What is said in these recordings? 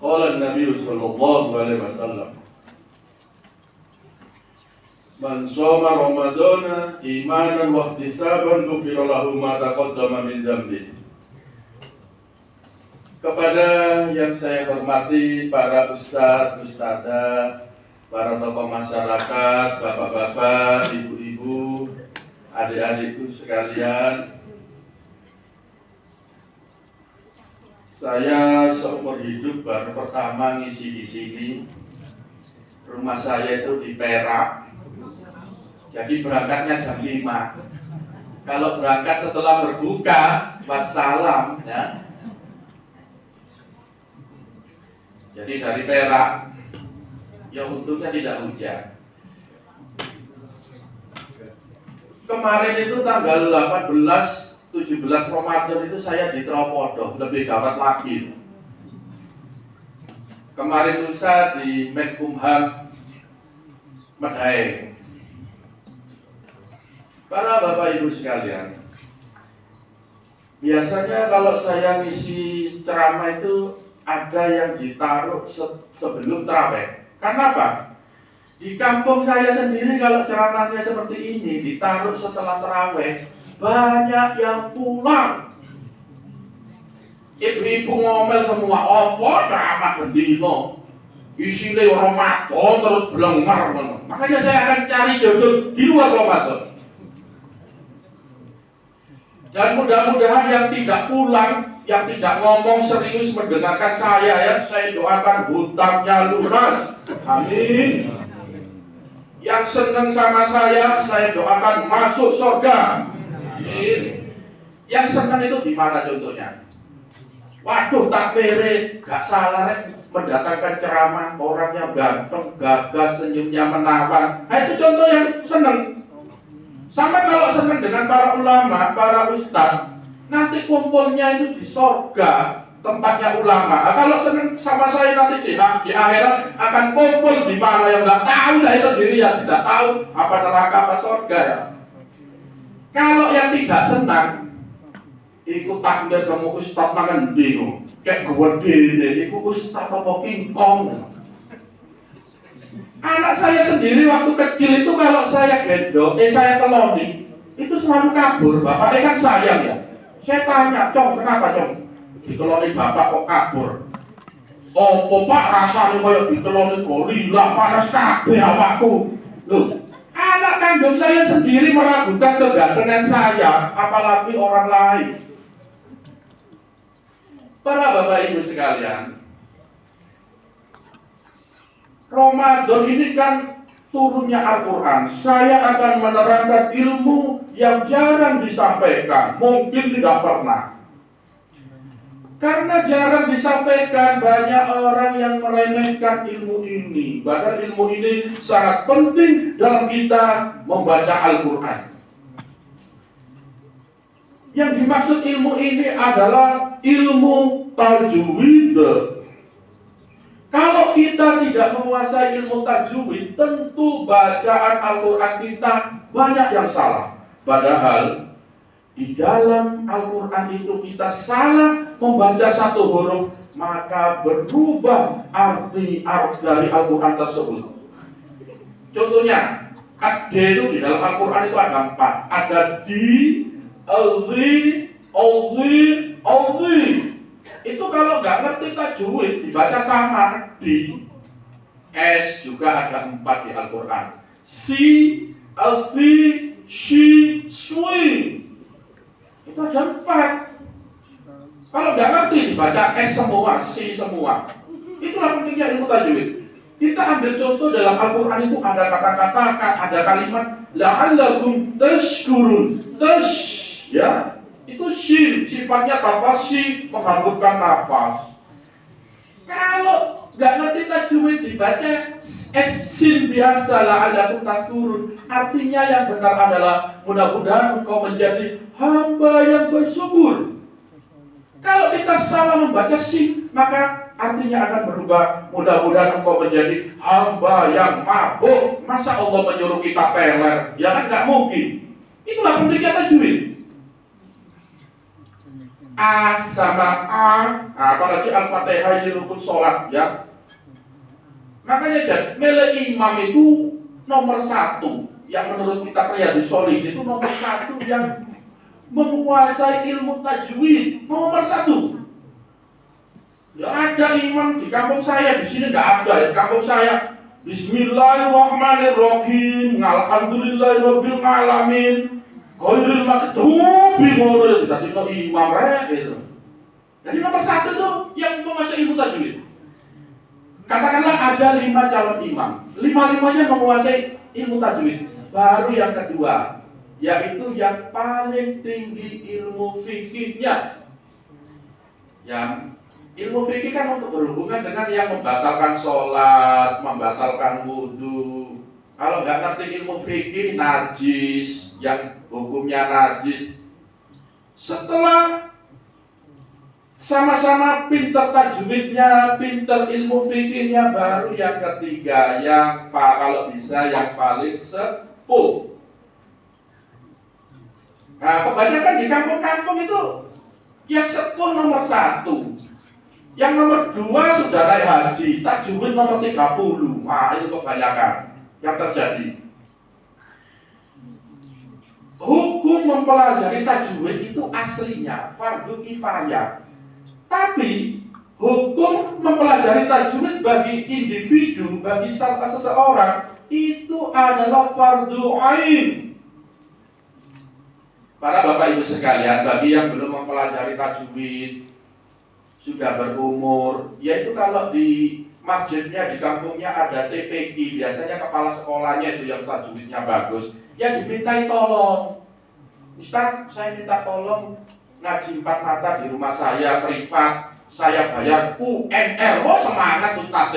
Qala Nabi sallallahu alaihi wasallam, "Man shoma Ramadana imanan wa ihtisaban ghufira lahu ma taqaddama min dzambi." Kepada yang saya hormati para ustadz, ustadzah, para tokoh masyarakat, bapak-bapak, ibu-ibu, adik-adikku sekalian, saya seumur hidup baru pertama ngisi di sini. Rumah saya itu di Perak, jadi berangkatnya jam 5. Kalau berangkat setelah berbuka, wassalam ya. Jadi dari Perak, ya untungnya tidak hujan. Kemarin itu tanggal 18, 17 Ramadan itu saya di Tropodo, lebih gawat lagi. Kemarin lusa di Menkumham Medaeng. Para Bapak Ibu sekalian, biasanya kalau saya ngisi ceramah itu ada yang ditaruh sebelum tarawih. Karena apa? Di kampung saya sendiri kalau ceramahnya seperti ini ditaruh setelah tarawih, banyak yang pulang. Ibu-ibu ngomel semua, "Apa ceramah bendino? Isinya Ramadan terus belengar." Makanya saya akan cari jodoh di luar Ramadan. Dan mudah-mudahan yang tidak pulang, yang tidak ngomong serius mendengarkan saya doakan hutangnya lunas. Amin. Yang senang sama saya doakan masuk surga. Amin. Yang senang itu di mana contohnya? Waduh, tak pere, gak salah mendatangkan ceramah, orangnya ganteng, gagah, senyumnya menawan. Nah, itu contoh yang senang. Sama kalau senang dengan para ulama, para ustadz, nanti kumpulnya itu di sorga, tempatnya ulama. Nah, kalau senang sama saya nanti di akhirat akan kumpul di mana yang nggak tahu, saya sendiri yang tidak tahu apa neraka apa sorga ya. Kalau yang tidak senang, ikut takbir kamu ustadz tangan bingung, kayak gue gini, ikut ustadz apa pingpong. Anak saya sendiri waktu kecil itu kalau saya gendong, saya teloni, itu selalu kabur. Bapaknya kan sayang ya. Saya tanya, "Cong, kenapa Cong? Diteloni bapak kok kabur?" "Oh, Pak, rasanya kayak diteloni gorila, panas kabeh awakku." Loh, anak kandung saya sendiri meragukan kegantengan saya, apalagi orang lain. Para Bapak Ibu sekalian, Ramadan ini kan turunnya Al-Quran. Saya akan menerangkan ilmu yang jarang disampaikan, mungkin tidak pernah. Karena jarang disampaikan, banyak orang yang meremehkan ilmu ini. Padahal ilmu ini sangat penting dalam kita membaca Al-Quran. Yang dimaksud ilmu ini adalah ilmu tajwid. Kalau kita tidak menguasai ilmu tajwid, tentu bacaan Al-Quran kita banyak yang salah. Padahal di dalam Al-Quran itu kita salah membaca satu huruf, maka berubah arti dari Al-Quran tersebut. Contohnya, ad itu di dalam Al-Quran itu ada 4. Ada di, alzi. Itu kalau nggak ngerti tajwid dibaca sama. Di, S juga ada 4 di Al-Quran. Si, alfi, shi, swi. Itu ada 4. Kalau nggak ngerti dibaca S semua, si semua. Itulah pentingnya ilmu tajwid. Kita ambil contoh dalam Al-Quran itu ada kata-kata, ada kalimat la'allakum tashkurun. Ya, itu shin, sifatnya tafasyi, menghembuskan nafas. Kalau nggak ngerti tajwid dibaca sin biasa la'allakum tashkurun. Artinya yang benar adalah mudah-mudahan engkau menjadi hamba yang bersyukur. Kalau kita salah membaca sin, maka artinya akan berubah. Mudah-mudahan engkau menjadi hamba yang mabuk. Masa Allah menyuruh kita teler? Ya kan nggak mungkin. Itulah pentingnya tajwid. A sama A, apalagi Al-Fatihah ini rukun sholat ya. Makanya jadi milih imam itu nomor satu. Yang menurut kita Riyadhus Shalihin itu nomor satu yang menguasai ilmu tajwid. Nomor satu. Ya ada imam di kampung saya, di sini nggak ada. Di kampung saya Bismillahirrahmanirrahim, Alhamdulillahirabbil alamin, ghairil maghdubi ngono ya dadi imam rek gitu. Jadi nomor satu tuh yang menguasai ilmu tajwid. Katakanlah ada 5 calon imam, 5-5-nya menguasai ilmu tajwid. Baru yang kedua, yaitu yang paling tinggi ilmu fikihnya. Yang ilmu fikih kan untuk berhubungan dengan yang membatalkan sholat, membatalkan wudhu. Kalau nggak ngerti ilmu fikih, najis, yang hukumnya najis. Setelah sama-sama pinter tajwidnya, pinter ilmu fikihnya, baru yang ketiga, yang kalau bisa yang paling sepuh. Nah, kebanyakan di kampung-kampung itu yang sepuh nomor 1. Yang nomor 2 sudah naik haji, tajwid nomor 30. Nah, itu kebanyakan yang terjadi. Hukum mempelajari tajwid itu aslinya fardu kifayah. Tapi hukum mempelajari tajwid bagi individu, bagi seseorang itu adalah fardu ain. Para Bapak Ibu sekalian, bagi yang belum mempelajari tajwid, sudah berumur, yaitu kalau di masjidnya, di kampungnya ada TPQ, biasanya kepala sekolahnya itu yang tajwidnya bagus, ya dimintai tolong. Ustaz, saya minta tolong ngaji 4 mata di rumah saya privat, saya bayar UMR. Oh semangat Ustaz.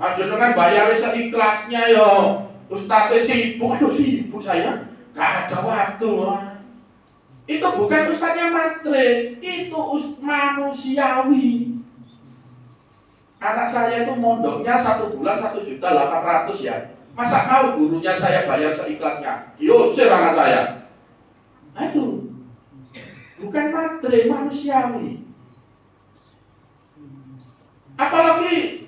Aja dengan bayar seikhlasnya ya. Ustaz sibuk, aduh sibuk saya, gak ada waktu. Itu bukan ustaznya matre, itu manusiawi. Anak saya itu mondoknya 1 bulan 1.800.000 ya. Masa mau gurunya saya bayar seikhlasnya? Diusir anak saya. Nah itu bukan matre, manusiawi. Apalagi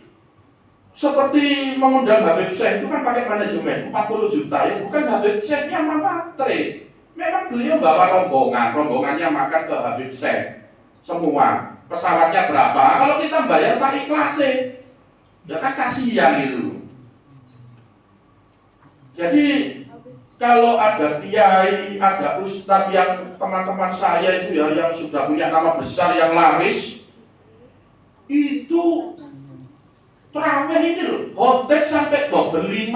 seperti mengundang Habib Syekh itu kan pakai manajemen 40 juta ya, bukan Habib Syekhnya matre. Memang beliau bawa rombongannya makan ke Habib Syekh semua. Pesawatnya berapa? Kalau kita bayar seikhlasnya, ya kan kasihan gitu. Jadi kalau ada kiai, ada ustadz yang teman-teman saya itu ya, yang sudah punya nama besar, yang laris, itu terawih ini loh, khotbah sampai double 5.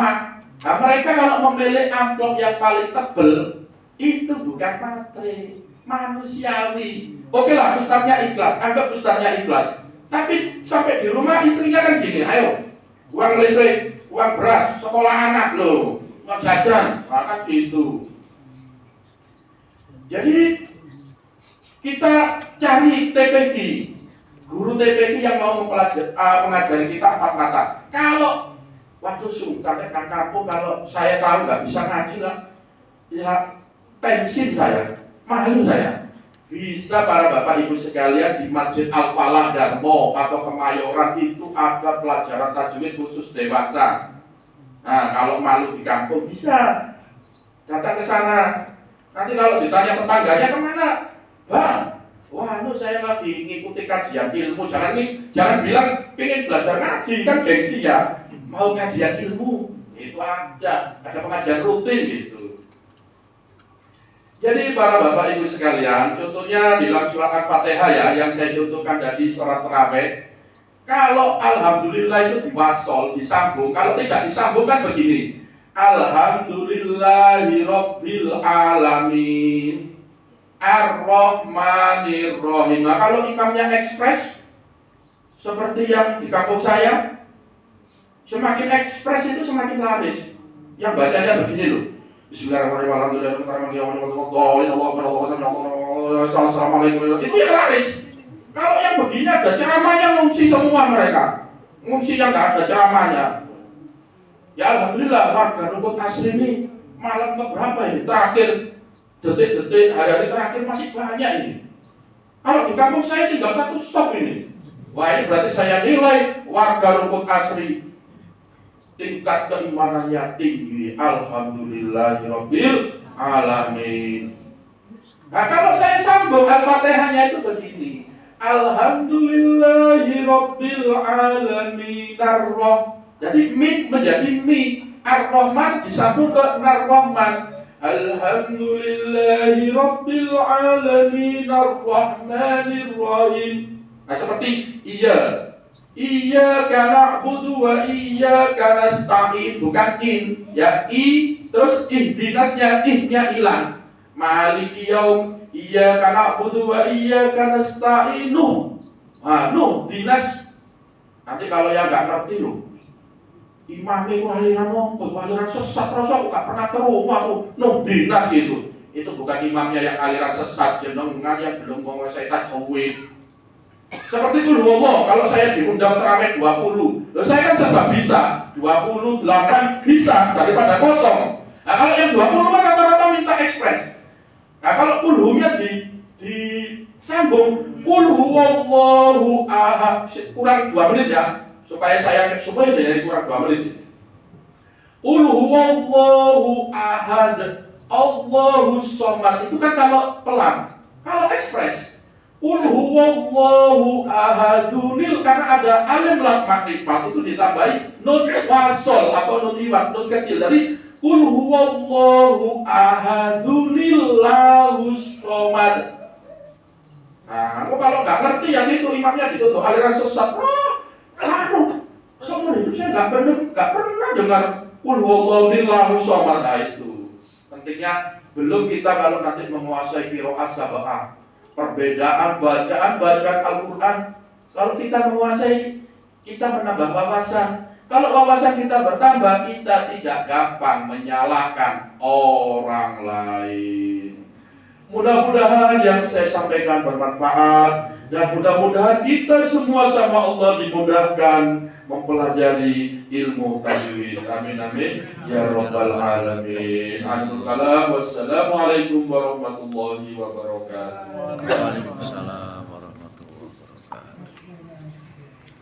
Nah mereka kalau memilih amplop yang paling tebel, itu bukan matre, manusiawi. Oke lah, ustaznya ikhlas, anggap ustaznya ikhlas. Tapi sampai di rumah istrinya kan gini, ayo, uang listrik, uang beras, sekolah anak loh, uang jajan, kan gitu. Jadi kita cari TPQ, guru TPQ yang mau mengajari kita 4 mata. Kalau waktu sungkan kan kampung, kalau saya tahu nggak bisa ngaji lah, ya pensin saya, malu saya. Bisa para Bapak Ibu sekalian di Masjid Al-Falah Darmo atau Kemayoran itu ada pelajaran tajwid khusus dewasa. Nah, kalau malu di kampung bisa datang ke sana. Nanti kalau ditanya tetangganya kemana, Bang, wah, saya lagi ngikuti kajian ilmu. Jangan bilang pengen belajar ngaji, kan gengsi ya. Mau kajian ilmu, itu ada pengajian rutin gitu. Jadi para Bapak Ibu sekalian, contohnya di dalam surat Al-Fatihah ya, yang saya contohkan dari surat Tarawih. Kalau Alhamdulillah itu diwasol, disambung. Kalau tidak disambung kan begini, Alhamdulillahirabbil alamin, Ar-Rahmanir-Rahim. Nah, kalau imamnya ekspres, seperti yang di kampung saya, semakin ekspres itu semakin laris. Yang bacanya begini loh, Bismillahirrahmanirrahim. Assalamualaikum. Itu yang laris. Kalau yang begini ada ceramahnya, ngungsi semua mereka. Ngungsi yang nggak ada ceramahnya. Ya alhamdulillah, warga Rumput Asri ini malam keberapa ini? Terakhir, detik-detik hari-hari terakhir masih banyak ini. Kalau di kampung saya tinggal satu shop ini. Wah, ini berarti saya nilai warga rumput asri tingkat keimanannya tinggi. Alhamdulillahirabbil alamin. Nah, kalau saya sambung Al-Fatihahnya itu begini. Alhamdulillahirabbil alamin ar-Rahman. Jadi min menjadi mi. Ar-Rahman disambung ke Ar-Rahman. Alhamdulillahirabbil alamin ar-Rahmanir Rahim. Nah, seperti Iyyaka na'budu wa iyyaka nasta'in, bukan in, ya terus ihdinasnya ihnya hilang. Maliki yaum, iyyaka na'budu wa iyyaka nasta'inu. Dinas. Nanti kalau yang enggak ngerti loh. Imame waliran apa? Waliran sesat rasa aku enggak pernah ke rumah aku. Dinas itu. Itu bukan imamnya yang aliran sesat, jenengan yang belum menguasai tajwid. Seperti itu loh, kalau saya diundang terawih 20, loh saya kan serba bisa, 28 bisa daripada kosong. Nah kalau yang 20 kan rata-rata minta ekspres. Nah kalau puluhnya disambung, puluh wallahu ahad, kurang 2 menit ya, supaya dari kurang 2 menit. Puluh wallahu ahad, Allahu somad, itu kan kalau pelan. Kalau ekspres, Qul huwallahu ahadunil, karena ada alif lam makrifat itu ditambahi nun wasol atau nun iwat, nun kecil dari Qul huwallahu ahadunil lahus somad. Nah, kalau nggak ngerti yang itu imamnya ditutup aliran sesat. Seumur hidup saya nggak pernah dengar Qul huwallahu lahus somad. Nah itu pentingnya belum kita kalau nanti menguasai qiraat sab'ah. Perbedaan bacaan Al-Quran. Kalau kita menguasai, kita menambah wawasan. Kalau wawasan kita bertambah, kita tidak gampang menyalahkan orang lain. Mudah-mudahan yang saya sampaikan bermanfaat, dan mudah-mudahan kita semua sama Allah dimudahkan mempelajari ilmu tajwid. Amin amin ya rabbal alamin. Assalamualaikum warahmatullahi wabarakatuh. Waalaikumsalam.